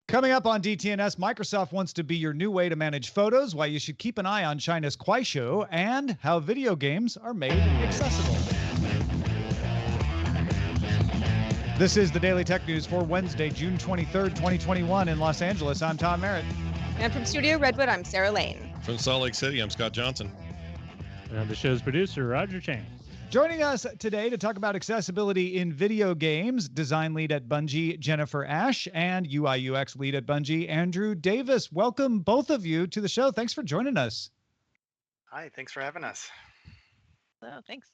Coming up on DTNS, Microsoft wants to be your new way to manage photos, why you should keep an eye on China's Kwai show, and how video games are made accessible. This is the Daily Tech News for Wednesday, June 23rd, 2021 in Los Angeles. I'm Tom Merritt. And from Studio Redwood, I'm Sarah Lane. From Salt Lake City, I'm Scott Johnson. And I'm the show's producer, Roger Chang. Joining us today to talk about accessibility in video games, design lead at Bungie, Jennifer Ash, and UI UX lead at Bungie, Andrew Davis. Welcome, both of you, to the show. Thanks for joining us. Hi, thanks for having us. Oh, thanks.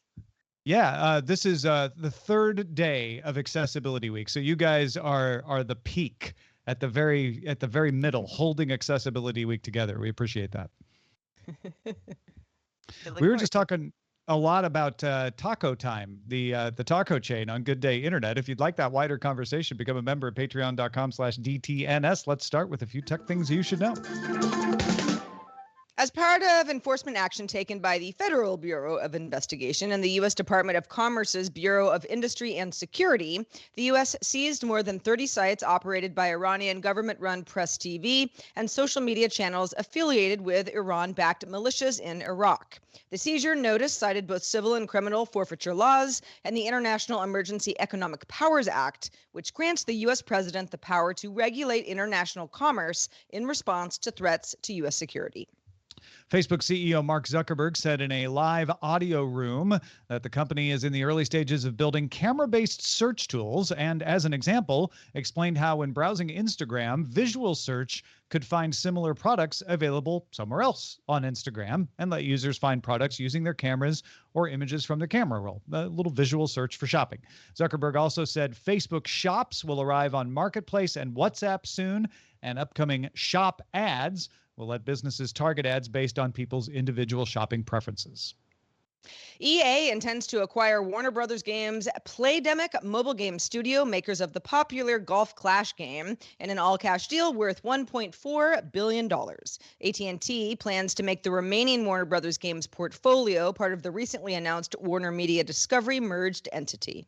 Yeah, this is the third day of Accessibility Week. So you guys are the peak at the very middle, holding Accessibility Week together. We appreciate that. We were just talking a lot about Taco Time, the taco chain on Good Day Internet. If you'd like that wider conversation, become a member at patreon.com/DTNS. Let's start with a few tech things you should know. As part of enforcement action taken by the Federal Bureau of Investigation and the U.S. Department of Commerce's Bureau of Industry and Security, the U.S. seized more than 30 sites operated by Iranian government-run Press TV and social media channels affiliated with Iran-backed militias in Iraq. The seizure notice cited both civil and criminal forfeiture laws and the International Emergency Economic Powers Act, which grants the U.S. president the power to regulate international commerce in response to threats to U.S. security. Facebook CEO Mark Zuckerberg said in a live audio room that the company is in the early stages of building camera-based search tools, and as an example, explained how when browsing Instagram, visual search could find similar products available somewhere else on Instagram and let users find products using their cameras or images from their camera roll. A little visual search for shopping. Zuckerberg also said Facebook Shops will arrive on Marketplace and WhatsApp soon, and upcoming Shop ads will let businesses target ads based on people's individual shopping preferences. EA intends to acquire Warner Brothers Games' Playdemic mobile game studio, makers of the popular Golf Clash game, in an all-cash deal worth $1.4 billion. AT&T plans to make the remaining Warner Brothers Games portfolio part of the recently announced Warner Media Discovery merged entity.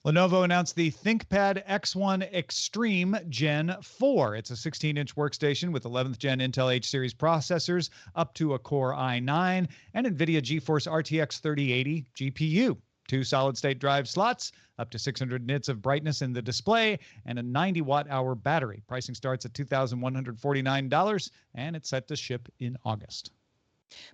Lenovo announced the ThinkPad X1 Extreme Gen 4. It's a 16-inch workstation with 11th Gen Intel H series processors up to a Core i9 and NVIDIA GeForce RTX 3080 GPU. 2 solid-state drive slots, up to 600 nits of brightness in the display, and a 90 watt-hour battery. Pricing starts at $2,149, and it's set to ship in August.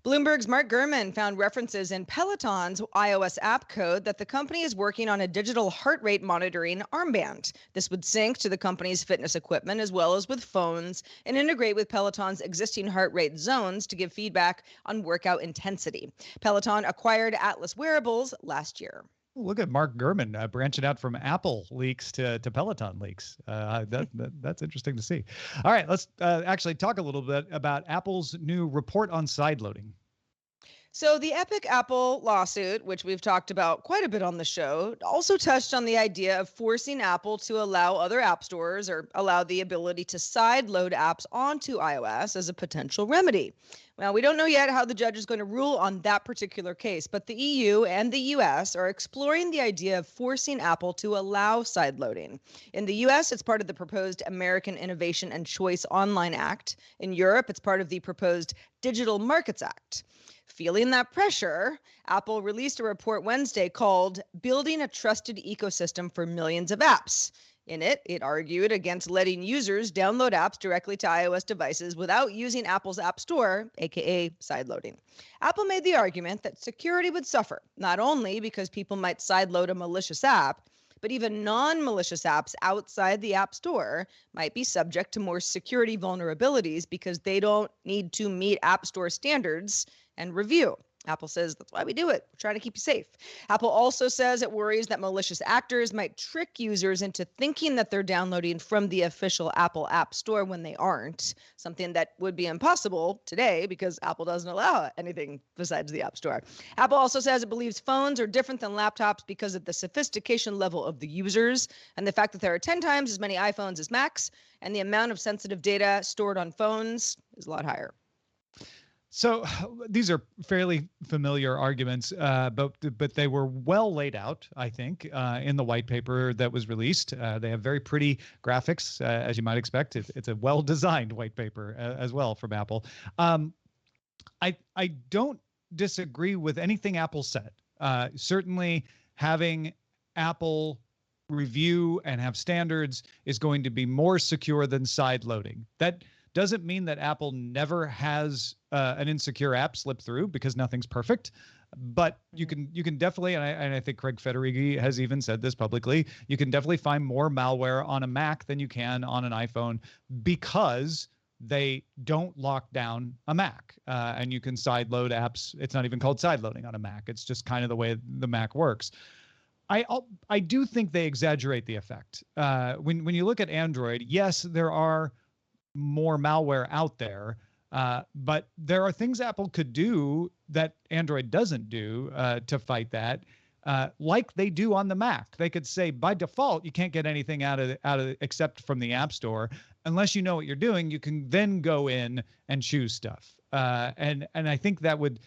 Bloomberg's Mark Gurman found references in Peloton's iOS app code that the company is working on a digital heart rate monitoring armband. This would sync to the company's fitness equipment as well as with phones and integrate with Peloton's existing heart rate zones to give feedback on workout intensity. Peloton acquired Atlas Wearables last year. Look at Mark Gurman branching out from Apple leaks to Peloton leaks. That's interesting to see. All right, let's actually talk a little bit about Apple's new report on sideloading. So the Epic Apple lawsuit, which we've talked about quite a bit on the show, also touched on the idea of forcing Apple to allow other app stores or allow the ability to sideload apps onto iOS as a potential remedy. Well, we don't know yet how the judge is going to rule on that particular case, but the EU and the US are exploring the idea of forcing Apple to allow sideloading. In the US, it's part of the proposed American Innovation and Choice Online Act. In Europe, it's part of the proposed Digital Markets Act. Feeling that pressure, Apple released a report Wednesday called Building a Trusted Ecosystem for Millions of Apps. In it, it argued against letting users download apps directly to iOS devices without using Apple's App Store, aka sideloading. Apple made the argument that security would suffer, not only because people might sideload a malicious app, but even non-malicious apps outside the App Store might be subject to more security vulnerabilities because they don't need to meet App Store standards and review. Apple says that's why we do it. We're trying to keep you safe. Apple also says it worries that malicious actors might trick users into thinking that they're downloading from the official Apple App Store when they aren't, something that would be impossible today because Apple doesn't allow anything besides the App Store. Apple also says it believes phones are different than laptops because of the sophistication level of the users and the fact that there are 10 times as many iPhones as Macs, and the amount of sensitive data stored on phones is a lot higher. So these are fairly familiar arguments, but they were well laid out, I think, in the white paper that was released. They have very pretty graphics, as you might expect. It's a well-designed white paper as well from Apple. I don't disagree with anything Apple said. Certainly, having Apple review and have standards is going to be more secure than side loading. That doesn't mean that Apple never has an insecure app slip through, because nothing's perfect. But you can definitely, and I think Craig Federighi has even said this publicly, you can definitely find more malware on a Mac than you can on an iPhone, because they don't lock down a Mac, and you can sideload apps. It's not even called sideloading on a Mac. It's just kind of the way the Mac works. I do think they exaggerate the effect. When you look at Android, yes, there are more malware out there, but there are things Apple could do that Android doesn't do to fight that, like they do on the Mac. They could say by default you can't get anything out of except from the App Store unless you know what you're doing. You can then go in and choose stuff, and I think that would,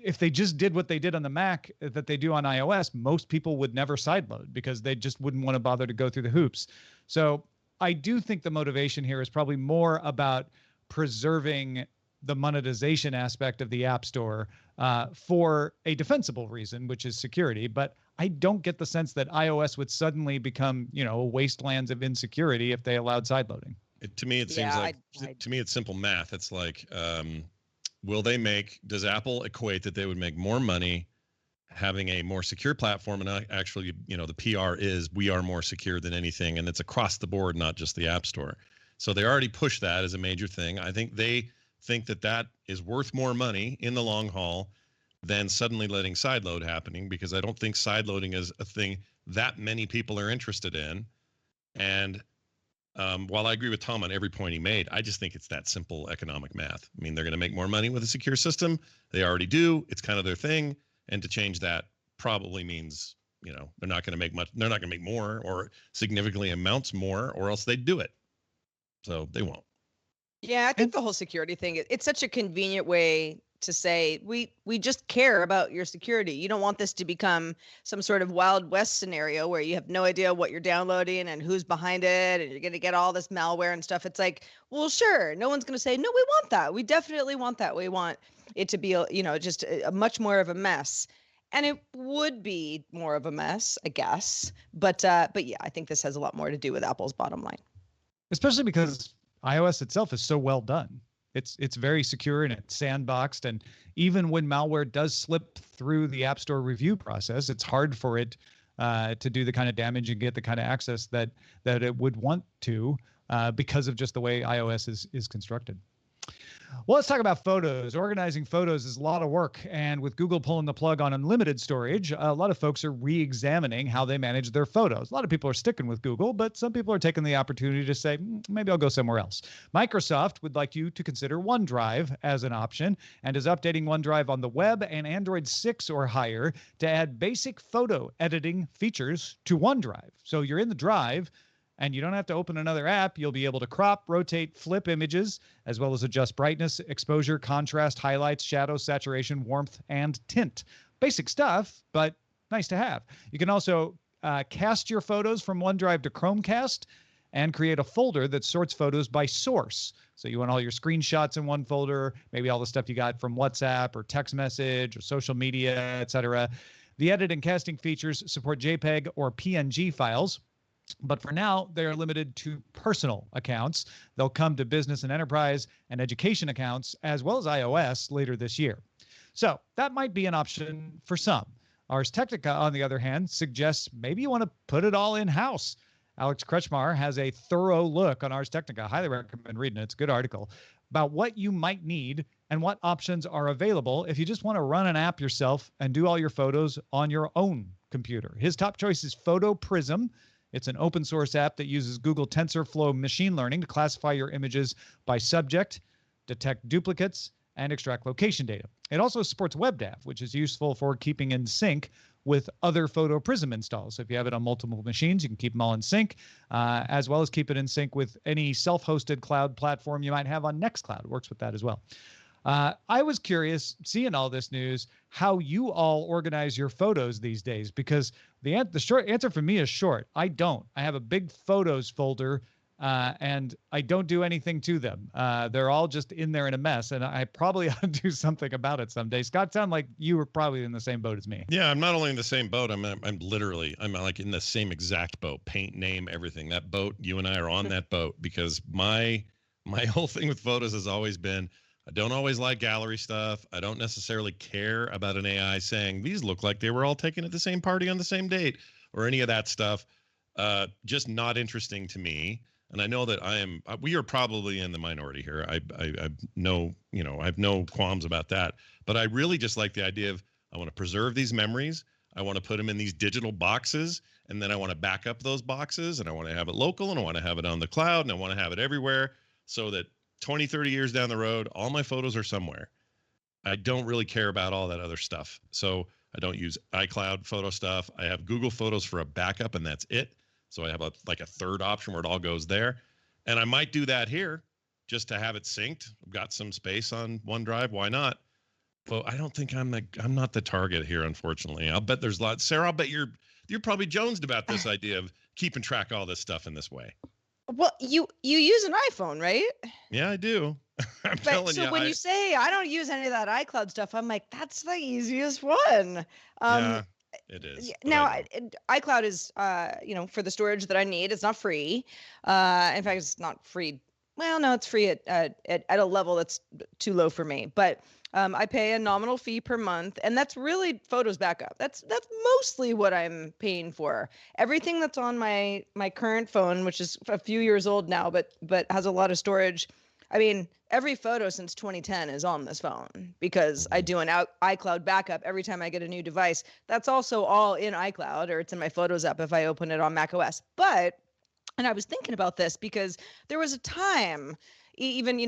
if they just did what they did on the Mac that they do on iOS, most people would never sideload because they just wouldn't want to bother to go through the hoops. So I do think the motivation here is probably more about preserving the monetization aspect of the App Store for a defensible reason, which is security. But I don't get the sense that iOS would suddenly become, wastelands of insecurity if they allowed sideloading. To me, it seems to me, it's simple math. It's like, does Apple equate that they would make more money having a more secure platform? And actually, the PR is we are more secure than anything, and it's across the board, not just the App Store. So they already push that as a major thing. I think they think that is worth more money in the long haul than suddenly letting sideload happening, because I don't think sideloading is a thing that many people are interested in. And while I agree with Tom on every point he made, I just think it's that simple economic math. I mean, they're going to make more money with a secure system. They already do. It's kind of their thing. And to change that probably means, they're not going to make much. They're not going to make more or significantly amounts more, or else they'd do it. So they won't. Yeah, I think the whole security thing, it's such a convenient way to say we just care about your security. You don't want this to become some sort of Wild West scenario where you have no idea what you're downloading and who's behind it, and you're going to get all this malware and stuff. It's like, well, sure, no one's going to say, no, we want that. We definitely want that. We want it to be, just a much more of a mess. And it would be more of a mess, I guess. But yeah, I think this has a lot more to do with Apple's bottom line. Especially because iOS itself is so well done. It's very secure and it's sandboxed. And even when malware does slip through the App Store review process, it's hard for it to do the kind of damage and get the kind of access that it would want to because of just the way iOS is constructed. Well, let's talk about photos. Organizing photos is a lot of work, and with Google pulling the plug on unlimited storage, a lot of folks are re-examining how they manage their photos. A lot of people are sticking with Google, but some people are taking the opportunity to say, maybe I'll go somewhere else. Microsoft would like you to consider OneDrive as an option and is updating OneDrive on the web and Android 6 or higher to add basic photo editing features to OneDrive. So you're in the drive, and you don't have to open another app. You'll be able to crop, rotate, flip images, as well as adjust brightness, exposure, contrast, highlights, shadow, saturation, warmth, and tint. Basic stuff, but nice to have. You can also cast your photos from OneDrive to Chromecast and create a folder that sorts photos by source. So you want all your screenshots in one folder, maybe all the stuff you got from WhatsApp or text message or social media, etc. The edit and casting features support JPEG or PNG files. But for now, they are limited to personal accounts. They'll come to business and enterprise and education accounts, as well as iOS later this year. So that might be an option for some. Ars Technica, on the other hand, suggests maybe you want to put it all in-house. Alex Kretschmar has a thorough look on Ars Technica. I highly recommend reading it. It's a good article about what you might need and what options are available if you just want to run an app yourself and do all your photos on your own computer. His top choice is Photo Prism. It's an open source app that uses Google TensorFlow machine learning to classify your images by subject, detect duplicates, and extract location data. It also supports WebDAV, which is useful for keeping in sync with other Photo Prism installs. So if you have it on multiple machines, you can keep them all in sync, as well as keep it in sync with any self-hosted cloud platform you might have on Nextcloud. It works with that as well. I was curious, seeing all this news, how you all organize your photos these days, because the short answer for me is short. I don't. I have a big photos folder, and I don't do anything to them. They're all just in there in a mess, and I probably ought to do something about it someday. Scott, sound like you were probably in the same boat as me. Yeah, I'm not only in the same boat. I'm like in the same exact boat. Paint, name, everything. That boat. You and I are on that boat because my whole thing with photos has always been I don't always like gallery stuff. I don't necessarily care about an AI saying these look like they were all taken at the same party on the same date or any of that stuff. Just not interesting to me. And I know that we are probably in the minority here. I know, I have no qualms about that. But I really just like the idea of I want to preserve these memories. I want to put them in these digital boxes, and then I want to back up those boxes, and I want to have it local, and I want to have it on the cloud, and I want to have it everywhere so that 20, 30 years down the road, all my photos are somewhere. I don't really care about all that other stuff. So I don't use iCloud photo stuff. I have Google Photos for a backup, and that's it. So I have a third option where it all goes there. And I might do that here just to have it synced. I've got some space on OneDrive. Why not? But I don't think I'm not the target here, unfortunately. I'll bet there's lots. Sarah, I'll bet you're probably jonesed about this idea of keeping track of all this stuff in this way. Well, you use an iPhone, right? Yeah, I do. I'm telling you. So when you say I don't use any of that iCloud stuff, I'm like, that's the easiest one. Yeah, it is. Now, iCloud is, for the storage that I need. It's not free. In fact, it's not free. Well, no, it's free at a level that's too low for me. But I pay a nominal fee per month, and that's really photos backup. That's mostly what I'm paying for. Everything that's on my current phone, which is a few years old now, but has a lot of storage. I mean, every photo since 2010 is on this phone because I do an iCloud backup every time I get a new device. That's also all in iCloud, or it's in my Photos app if I open it on macOS. And I was thinking about this because there was a time, even,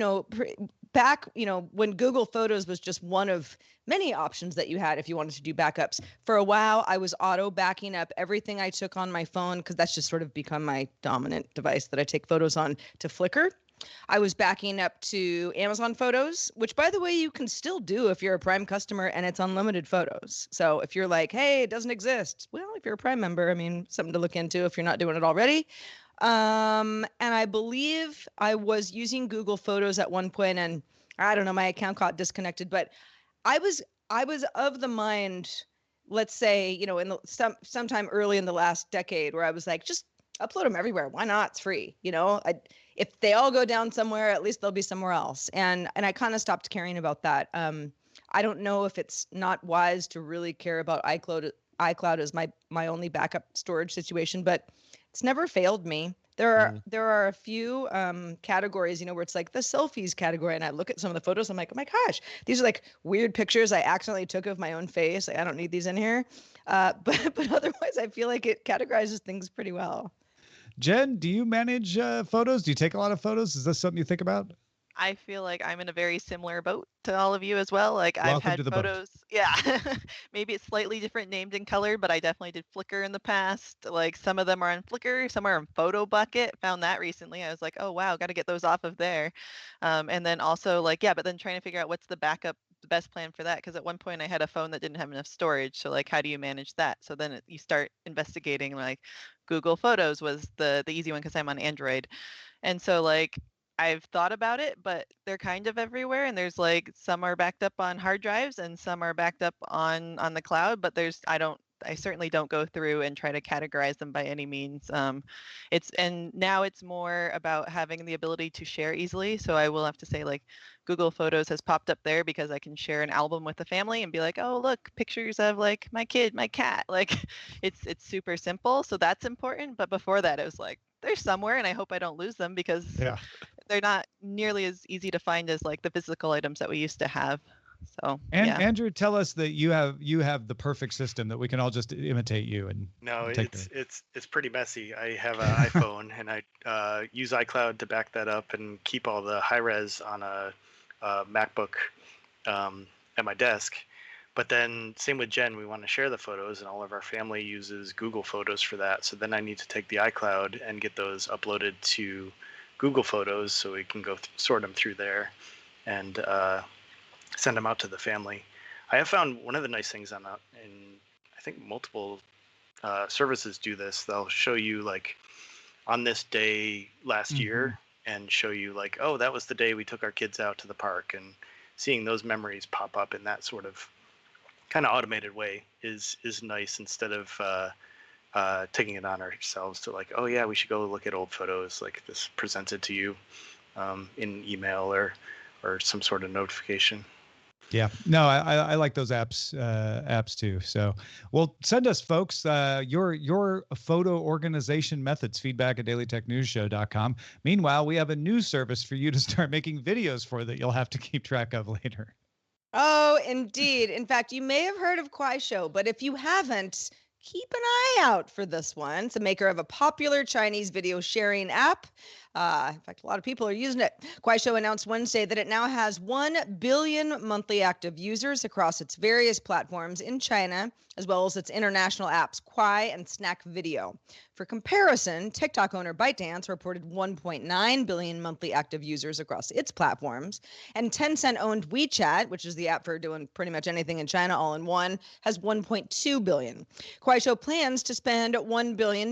back, when Google Photos was just one of many options that you had if you wanted to do backups. For a while, I was auto backing up everything I took on my phone because that's just sort of become my dominant device that I take photos on, to Flickr. I was backing up to Amazon Photos, which, by the way, you can still do if you're a Prime customer and it's unlimited photos. So if you're like, hey, it doesn't exist, well, if you're a Prime member, I mean, something to look into if you're not doing it already. And I believe I was using Google Photos at one point, and I don't know, my account got disconnected, but I was of the mind, let's say, in sometime early in the last decade, where I was like, just upload them everywhere. Why not? It's free. If they all go down somewhere, at least they'll be somewhere else. And I kind of stopped caring about that. I don't know if it's not wise to really care about iCloud as my only backup storage situation, but it's never failed me. There are a few categories, where it's like the selfies category, and I look at some of the photos, I'm like, oh my gosh, these are like weird pictures I accidentally took of my own face. Like, I don't need these in here. But otherwise, I feel like it categorizes things pretty well. Jen, do you manage photos? Do you take a lot of photos? Is this something you think about? I feel like I'm in a very similar boat to all of you as well. Like, Welcome I've had to the photos. Yeah. Maybe it's slightly different named and colored, but I definitely did Flickr in the past. Like, some of them are on Flickr, some are in Photo Bucket. Found that recently. I was like, oh wow, got to get those off of there. And then also but then trying to figure out what's the best plan for that, because at one point I had a phone that didn't have enough storage. So like, how do you manage that? So then you start investigating. Like, Google Photos was the easy one because I'm on Android. And so like, I've thought about it, but they're kind of everywhere, and there's like some are backed up on hard drives and some are backed up on the cloud, but I certainly don't go through and try to categorize them by any means. And now it's more about having the ability to share easily. So I will have to say, like, Google Photos has popped up there because I can share an album with the family and be like, oh, look, pictures of like my kid, my cat. Like, it's super simple. So that's important. But before that, it was like, they're somewhere and I hope I don't lose them, because they're not nearly as easy to find as like the physical items that we used to have. So Andrew, tell us that you have the perfect system that we can all just imitate you and it's pretty messy. I have an iPhone and I use iCloud to back that up and keep all the high res on a MacBook at my desk. But then same with Jen, we want to share the photos, and all of our family uses Google Photos for that. So then I need to take the iCloud and get those uploaded to Google Photos so we can go sort them through there. And send them out to the family. I have found one of the nice things in I think multiple services do this. They'll show you like on this day last year and show you like, oh, that was the day we took our kids out to the park, and seeing those memories pop up in that sort of kind of automated way is nice, instead of taking it on ourselves to like, oh yeah, we should go look at old photos like this presented to you in email or some sort of notification. Yeah, no, I like those apps too. So, well, send us, folks, your photo organization methods, feedback at dailytechnewsshow.com. Meanwhile, we have a new service for you to start making videos for that you'll have to keep track of later. Oh, indeed. In fact, you may have heard of Kwai Show, but if you haven't, keep an eye out for this one. It's a maker of a popular Chinese video sharing app. In fact, a lot of people are using it. Kwai Show announced Wednesday that it now has 1 billion monthly active users across its various platforms in China, as well as its international apps, Kwai and Snack Video. For comparison, TikTok owner ByteDance reported 1.9 billion monthly active users across its platforms, and Tencent-owned WeChat, which is the app for doing pretty much anything in China all in one, has 1.2 billion. Kwai Show plans to spend $1 billion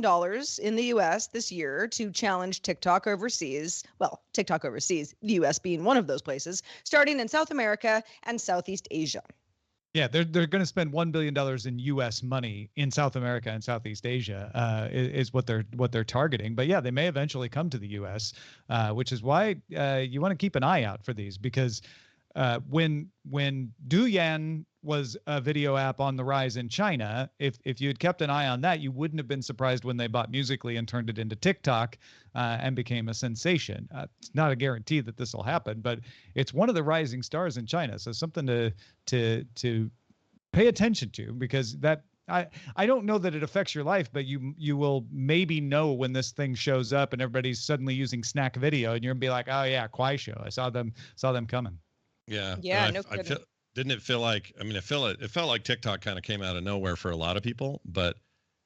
in the U.S. this year to challenge TikTok overseas. Well, TikTok overseas, the U.S. being one of those places, starting in South America and Southeast Asia. Yeah, they're going to spend $1 billion in U.S. money in South America and Southeast Asia is what they're targeting. But yeah, they may eventually come to the U.S., which is why you want to keep an eye out for these, because when Douyin was a video app on the rise in China, if you had kept an eye on that, you wouldn't have been surprised when they bought Musical.ly and turned it into TikTok and became a sensation. It's not a guarantee that this will happen, but it's one of the rising stars in China. So something to pay attention to, because that I don't know that it affects your life, but you will maybe know when this thing shows up and everybody's suddenly using Snack Video, and you're gonna be like, oh yeah, Kwai Show. I saw them coming. Yeah. Yeah, no kidding. Didn't it feel like, I mean, it felt like TikTok kind of came out of nowhere for a lot of people, but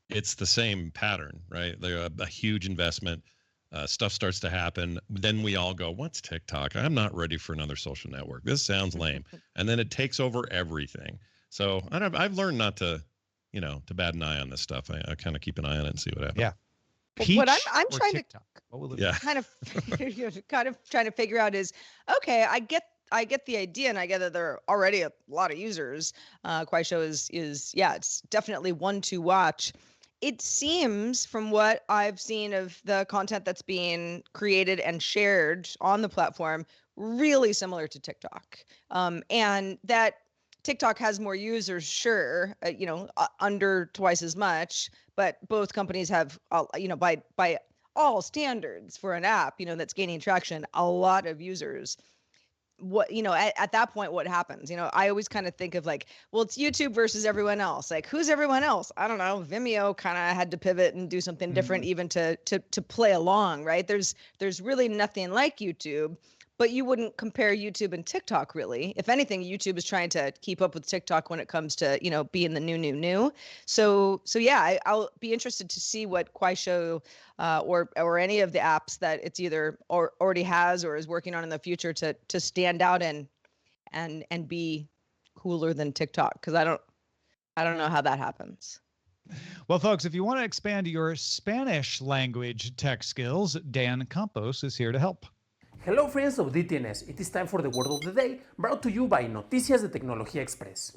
it's the same pattern, right? They're a huge investment. Stuff starts to happen. Then we all go, what's TikTok? I'm not ready for another social network. This sounds lame. And then it takes over everything. So I've learned not to, to bat an eye on this stuff. I kind of keep an eye on it and see what happens. Yeah. Well, what I'm trying TikTok? What will it Yeah. kind of trying to figure out is, okay, I get the idea, and I get that there are already a lot of users. Kwai Show is it's definitely one to watch. It seems, from what I've seen of the content that's being created and shared on the platform, really similar to TikTok. And that TikTok has more users, sure, under twice as much, but both companies have, by all standards for an app, that's gaining traction, a lot of users. What at that point, what happens? I always kind of think of like, well, it's YouTube versus everyone else. Like, who's everyone else? I don't know. Vimeo kind of had to pivot and do something different, even to play along, right? There's really nothing like YouTube, but you wouldn't compare YouTube and TikTok, really. If anything, YouTube is trying to keep up with TikTok when it comes to being the new. So yeah, I'll be interested to see what Kwai Show or any of the apps that it's either already has or is working on in the future to stand out and be cooler than TikTok, because I don't know how that happens. Well, folks, if you want to expand your Spanish language tech skills, Dan Campos is here to help. Hello friends of DTNS, it is time for the word of the day, brought to you by Noticias de Tecnología Express.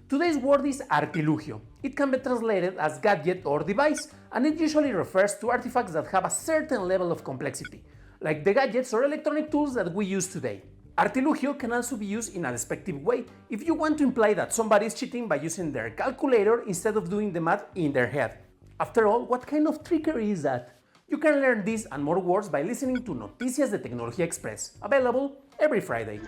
Today's word is artilugio. It can be translated as gadget or device, and it usually refers to artifacts that have a certain level of complexity, like the gadgets or electronic tools that we use today. Artilugio can also be used in a despective way if you want to imply that somebody is cheating by using their calculator instead of doing the math in their head. After all, what kind of trickery is that? You can learn these and more words by listening to Noticias de Tecnología Express, available every Friday.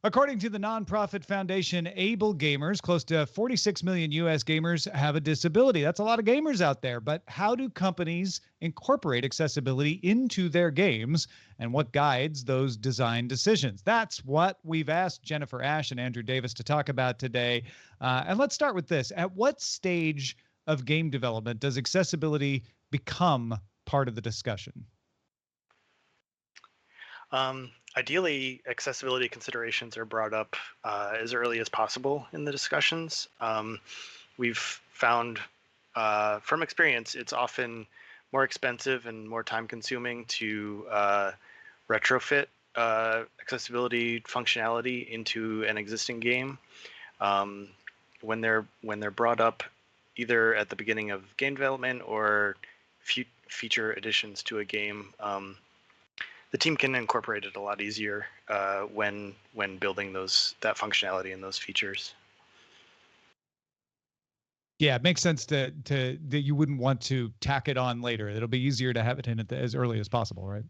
According to the nonprofit foundation Able Gamers, close to 46 million U.S. gamers have a disability. That's a lot of gamers out there. But how do companies incorporate accessibility into their games, and what guides those design decisions? That's what we've asked Jennifer Ash and Andrew Davis to talk about today. And let's start with this. At what stage of game development does accessibility become part of the discussion? Ideally, accessibility considerations are brought up as early as possible in the discussions. We've found from experience, it's often more expensive and more time consuming to retrofit accessibility functionality into an existing game. When they're brought up either at the beginning of game development or feature additions to a game, the team can incorporate it a lot easier when building that functionality and those features. Yeah, it makes sense that you wouldn't want to tack it on later. It'll be easier to have it in as early as possible, right?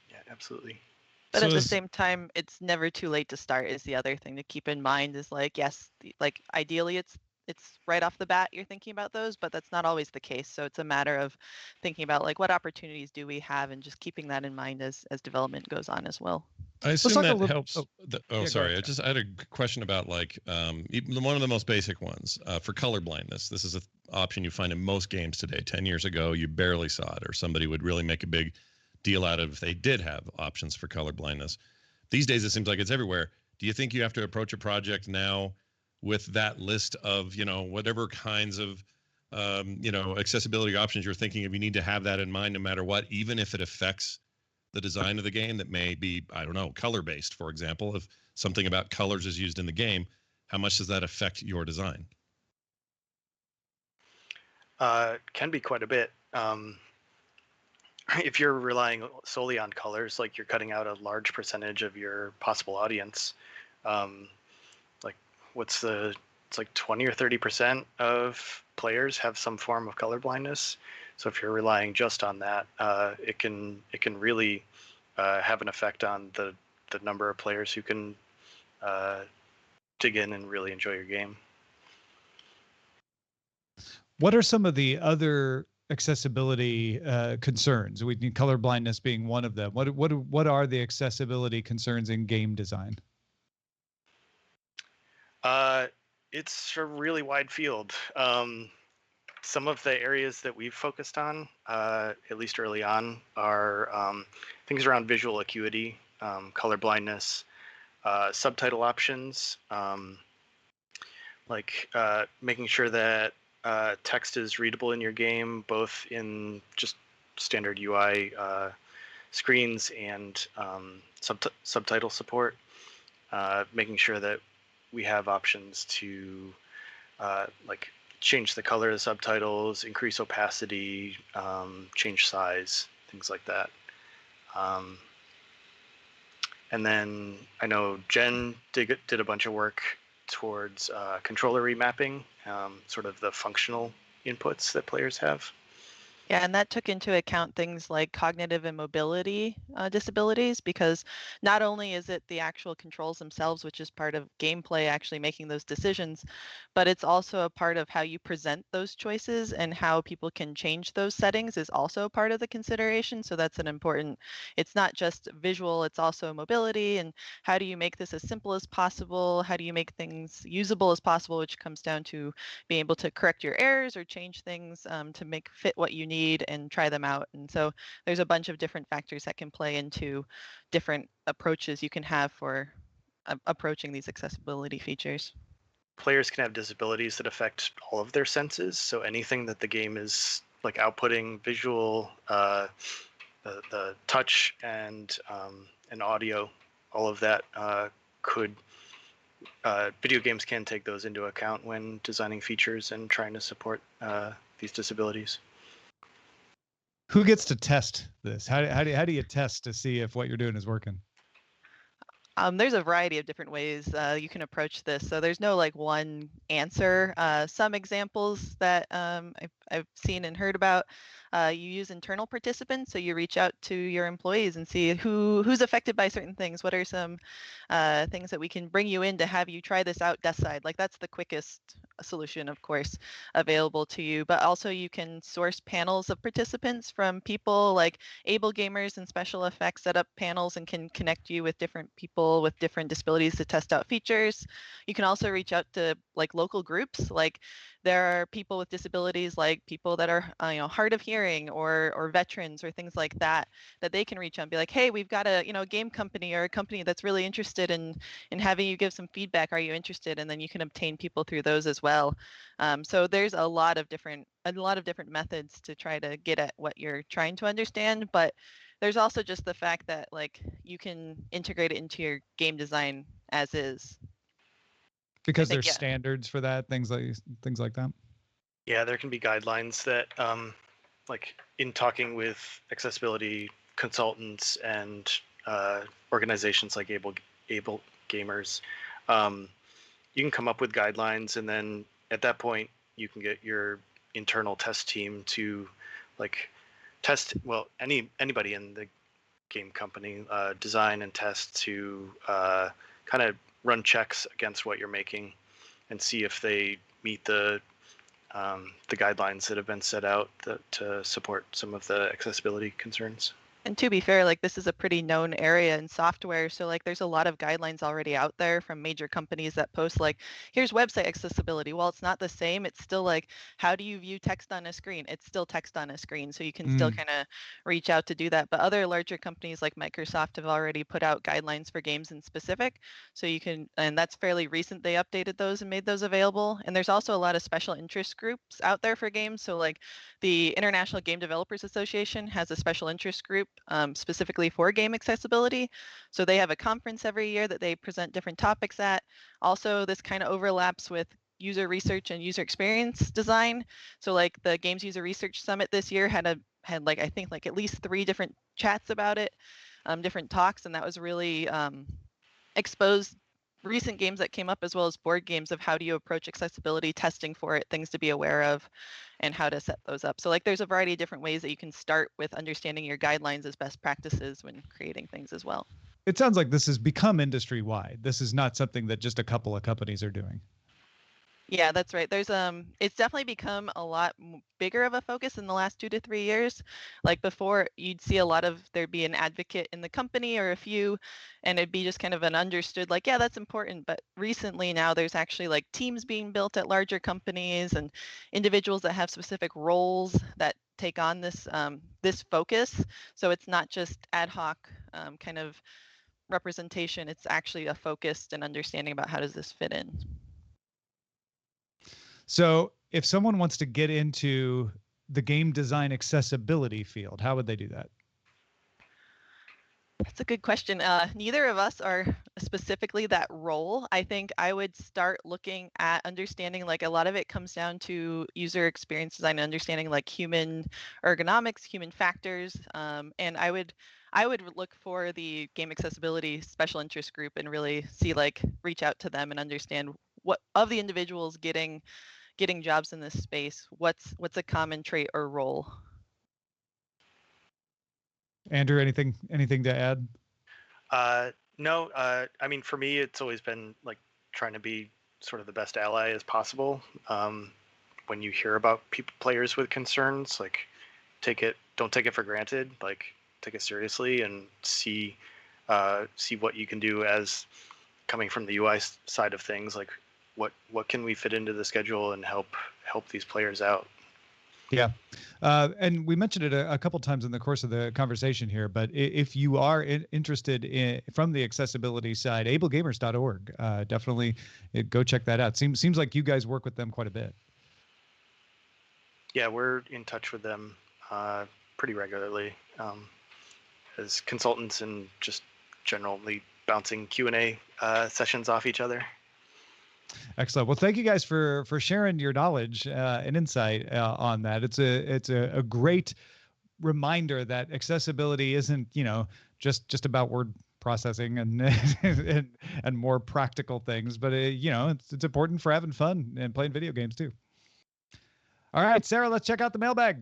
Yeah, absolutely. But So at the is- same time, it's never too late to start is the other thing to keep in mind is like, yes, like ideally it's right off the bat you're thinking about those, but that's not always the case. So it's a matter of thinking about like what opportunities do we have and just keeping that in mind as development goes on as well. I assume talk a that little- helps. oh, Oh, go sorry. ahead, I had a question about like even one of the most basic ones for color blindness. This is an option you find in most games today. 10 years ago, you barely saw it, or somebody would really make a big deal out of it if they did have options for color blindness. These days, it seems like it's everywhere. Do you think you have to approach a project now with that list of, whatever kinds of, accessibility options you're thinking of? You need to have that in mind no matter what, even if it affects the design of the game that may be, I don't know, color-based, for example. If something about colors is used in the game, how much does that affect your design? Can be quite a bit. If you're relying solely on colors, like you're cutting out a large percentage of your possible audience. Like it's like 20 or 30% of players have some form of color blindness. So if you're relying just on that, it can really have an effect on the number of players who can dig in and really enjoy your game. What are some of the other accessibility concerns? We need color blindness being one of them. What are the accessibility concerns in game design? It's a really wide field. Some of the areas that we've focused on, at least early on, are things around visual acuity, color blindness, subtitle options, like making sure that text is readable in your game, both in just standard UI screens and subtitle support. Making sure that we have options to like change the color of the subtitles, increase opacity, change size, things like that. And then I know Jen did a bunch of work towards controller remapping, sort of the functional inputs that players have. Yeah, and that took into account things like cognitive and mobility disabilities, because not only is it the actual controls themselves, which is part of gameplay, actually making those decisions, but it's also a part of how you present those choices and how people can change those settings is also part of the consideration. So that's an important, it's not just visual, it's also mobility, and how do you make this as simple as possible? How do you make things usable as possible, which comes down to being able to correct your errors or change things to make fit what you need and try them out. And so there's a bunch of different factors that can play into different approaches you can have for approaching these accessibility features. Players can have disabilities that affect all of their senses. So anything that the game is like outputting, visual, the touch and audio, all of that could video games can take those into account when designing features and trying to support these disabilities. Who gets to test this? How do you test to see if what you're doing is working? There's a variety of different ways you can approach this. So there's no like one answer. Some examples that I've seen and heard about, you use internal participants. So you reach out to your employees and see who's affected by certain things. What are some things that we can bring you in to have you try this out desk side? Like that's the quickest solution, of course, available to you. But also you can source panels of participants from people like able gamers and special effects set up panels and can connect you with different people with different disabilities to test out features. You can also reach out to like local groups. Like there are people with disabilities, like people that are hard of hearing or veterans or things like that they can reach out and be like, hey, we've got a game company or a company that's really interested in having you give some feedback. Are you interested? And then you can obtain people through those as well. So there's a lot of different methods to try to get at what you're trying to understand, but there's also just the fact that like you can integrate it into your game design as is. Because there's standards for that, things like that. Yeah, there can be guidelines that, like in talking with accessibility consultants and organizations like Able Gamers, you can come up with guidelines, and then at that point, you can get your internal test team to like test. Well, anybody in the game company design and test to kind of run checks against what you're making and see if they meet the guidelines that have been set out to support some of the accessibility concerns. And to be fair, like this is a pretty known area in software. So like there's a lot of guidelines already out there from major companies that post like, here's website accessibility. Well, it's not the same. It's still like, how do you view text on a screen? It's still text on a screen. So you can still kind of reach out to do that. But other larger companies like Microsoft have already put out guidelines for games in specific. So you can, and that's fairly recent. They updated those and made those available. And there's also a lot of special interest groups out there for games. So like the International Game Developers Association has a special interest group specifically for game accessibility. So they have a conference every year that they present different topics at. Also, this kind of overlaps with user research and user experience design. So like the Games User Research Summit this year had like I think like at least 3 different chats about it, different talks, and that was really exposed recent games that came up as well as board games of how do you approach accessibility testing for it, things to be aware of, and how to set those up. So like there's a variety of different ways that you can start with understanding your guidelines as best practices when creating things as well. It sounds like this has become industry-wide. This is not something that just a couple of companies are doing. Yeah, that's right. There's it's definitely become a lot bigger of a focus in the last 2 to 3 years. Like before, you'd see a lot of there'd be an advocate in the company or a few, and it'd be just kind of an understood like, yeah, that's important. But recently now there's actually like teams being built at larger companies and individuals that have specific roles that take on this this focus. So it's not just ad hoc kind of representation. It's actually a focused and understanding about how does this fit in. So if someone wants to get into the game design accessibility field, how would they do that? That's a good question. Neither of us are specifically that role. I think I would start looking at understanding, like a lot of it comes down to user experience design, understanding like human ergonomics, human factors. And I would look for the game accessibility special interest group and really see like reach out to them and understand what of the individuals getting jobs in this space, what's a common trait or role. Andrew, anything to add? No, I mean, for me, it's always been like trying to be sort of the best ally as possible. When you hear about players with concerns, like don't take it for granted, like take it seriously and see what you can do as coming from the UI side of things, like what can we fit into the schedule and help these players out. Yeah. And we mentioned it a couple times in the course of the conversation here, but if you are interested from the accessibility side, ablegamers.org, definitely go check that out. Seems like you guys work with them quite a bit. Yeah, we're in touch with them pretty regularly as consultants and just generally bouncing Q&A sessions off each other. Excellent. Well, thank you guys for sharing your knowledge and insight on that. It's a great reminder that accessibility isn't, just about word processing and more practical things, but it's important for having fun and playing video games too. All right, Sarah, let's check out the mailbag.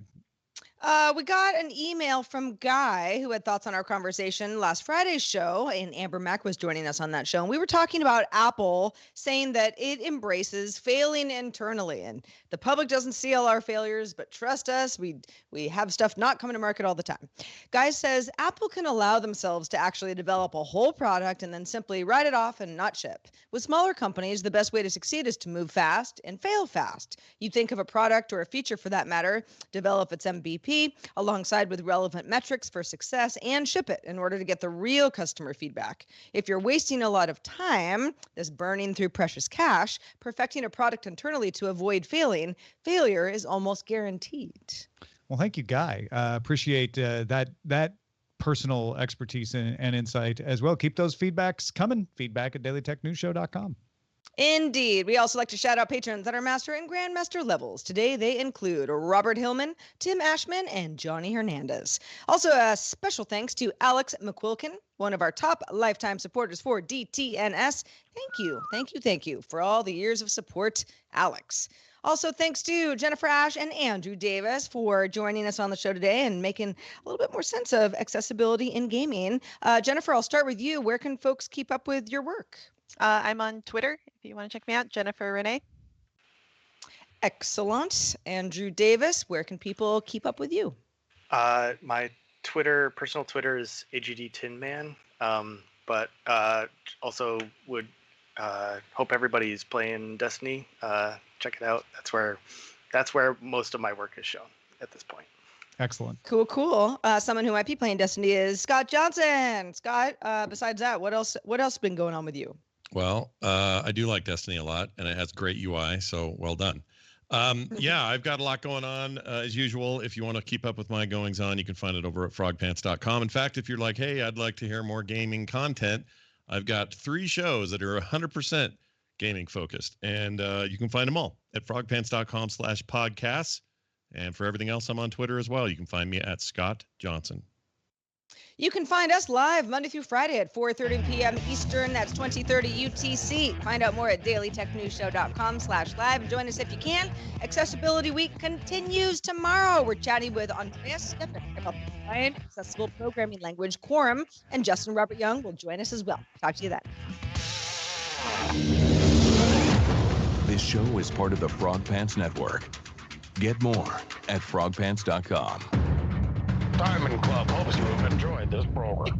We got an email from Guy who had thoughts on our conversation last Friday's show, and Amber Mack was joining us on that show. And we were talking about Apple saying that it embraces failing internally, and the public doesn't see all our failures, but trust us, we have stuff not coming to market all the time. Guy says Apple can allow themselves to actually develop a whole product and then simply write it off and not ship. With smaller companies, the best way to succeed is to move fast and fail fast. You think of a product or a feature for that matter, develop its MVP alongside with relevant metrics for success and ship it in order to get the real customer feedback. If you're wasting a lot of time, this burning through precious cash, perfecting a product internally to avoid failing, failure is almost guaranteed. Well, thank you, Guy. Appreciate that personal expertise and insight as well. Keep those feedbacks coming. Feedback at dailytechnewsshow.com. Indeed. We also like to shout out patrons at our master and grandmaster levels. Today, they include Robert Hillman, Tim Ashman, and Johnny Hernandez. Also, a special thanks to Alex McQuilkin, one of our top lifetime supporters for DTNS. Thank you for all the years of support, Alex. Also, thanks to Jennifer Ash and Andrew Davis for joining us on the show today and making a little bit more sense of accessibility in gaming. Jennifer, I'll start with you. Where can folks keep up with your work? I'm on Twitter if you want to check me out, Jennifer Renee. Excellent. Andrew Davis, where can people keep up with you? My personal Twitter is AGD Tinman, but also would hope everybody's playing Destiny. Check it out. That's where most of my work is shown at this point. Excellent. Cool. Someone who might be playing Destiny is Scott Johnson. Scott, besides that, what else has been going on with you? Well, I do like Destiny a lot, and it has great UI, so well done. Yeah, I've got a lot going on as usual. If you want to keep up with my goings on, you can find it over at frogpants.com. In fact, if you're like, hey, I'd like to hear more gaming content, I've got 3 shows that are 100% gaming focused, and you can find them all at frogpants.com/podcasts. And for everything else, I'm on Twitter as well. You can find me at Scott Johnson. You can find us live Monday through Friday at 4:30 p.m. Eastern. That's 2030 UTC. Find out more at dailytechnewsshow.com/live. Join us if you can. Accessibility Week continues tomorrow. We're chatting with Andreas Stefan about the accessible programming language Quorum, and Justin Robert Young will join us as well. Talk to you then. This show is part of the Frog Pants Network. Get more at frogpants.com. Diamond Club hopes you have enjoyed this program.